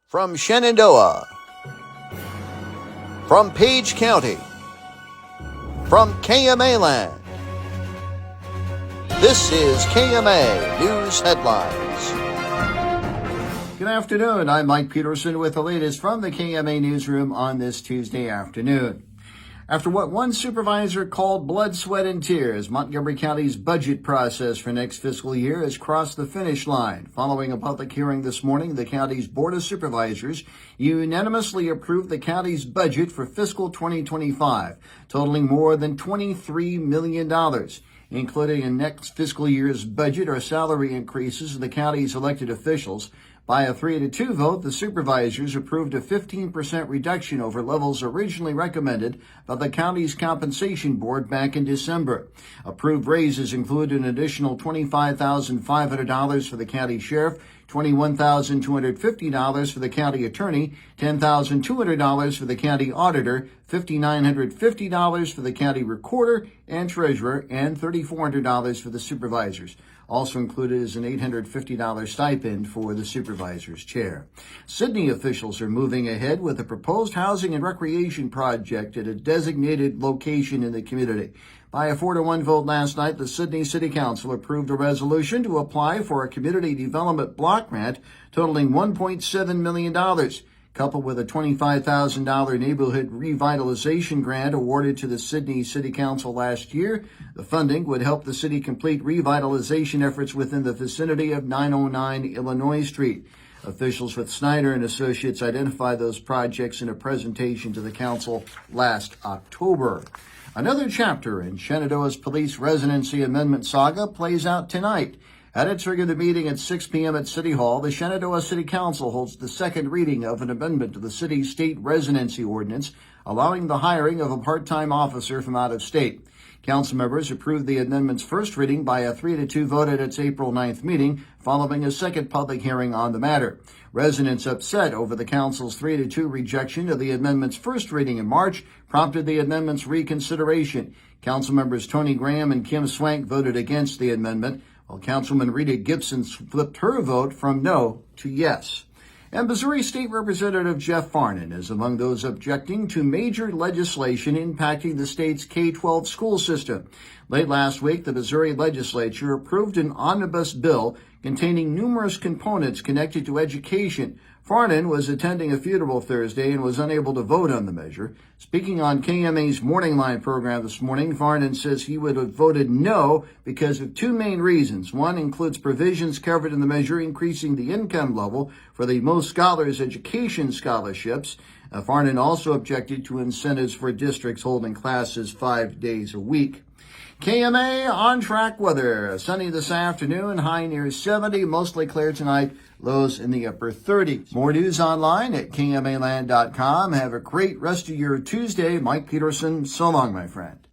From Shenandoah, from Page County, from KMA land, this is KMA News Headlines. Good afternoon, I'm Mike Peterson with the latest from the KMA newsroom on this Tuesday afternoon. After what one supervisor called blood, sweat, and tears, Montgomery County's budget process for next fiscal year has crossed the finish line. Following a public hearing this morning, the county's Board of Supervisors unanimously approved the county's budget for fiscal 2025, totaling more than $23 million. Including in next fiscal year's budget are salary increases of the county's elected officials. By a 3-2 vote, the supervisors approved a 15% reduction over levels originally recommended by the county's compensation board back in December. Approved raises include an additional $25,500 for the county sheriff, $21,250 for the county attorney, $10,200 for the county auditor, $5,950 for the county recorder and treasurer, and $3,400 for the supervisors. Also included is an $850 stipend for the supervisor's chair. Sydney officials are moving ahead with a proposed housing and recreation project at a designated location in the community. By a 4-1 vote last night, the Sydney City Council approved a resolution to apply for a community development block grant totaling $1.7 million. Coupled with a $25,000 neighborhood revitalization grant awarded to the Sydney City Council last year, the funding would help the city complete revitalization efforts within the vicinity of 909 Illinois Street. Officials with Snyder and Associates identified those projects in a presentation to the council last October. Another chapter in Shenandoah's police residency amendment saga plays out tonight. At its regular meeting at 6 p.m. at City Hall, the Shenandoah City Council holds the second reading of an amendment to the city's state residency ordinance, allowing the hiring of a part-time officer from out of state. Council members approved the amendment's first reading by a 3-2 vote at its April 9th meeting, following a second public hearing on the matter. Residents upset over the council's 3-2 rejection of the amendment's first reading in March prompted the amendment's reconsideration. Council members Tony Graham and Kim Swank voted against the amendment, while Councilman Rita Gibson flipped her vote from no to yes. And Missouri State Representative Jeff Farnan is among those objecting to major legislation impacting the state's K-12 school system. Late last week, the Missouri legislature approved an omnibus bill containing numerous components connected to education. Farnan was attending a funeral Thursday and was unable to vote on the measure. Speaking on KMA's Morning Line program this morning, Farnan says he would have voted no because of two main reasons. One includes provisions covered in the measure increasing the income level for the Most Scholars Education scholarships. Farnan also objected to incentives for districts holding classes 5 days a week. KMA on-track weather. Sunny this afternoon, high near 70, mostly clear tonight, lows in the upper 30s. More news online at KMAland.com. Have a great rest of your Tuesday. Mike Peterson, so long, my friend.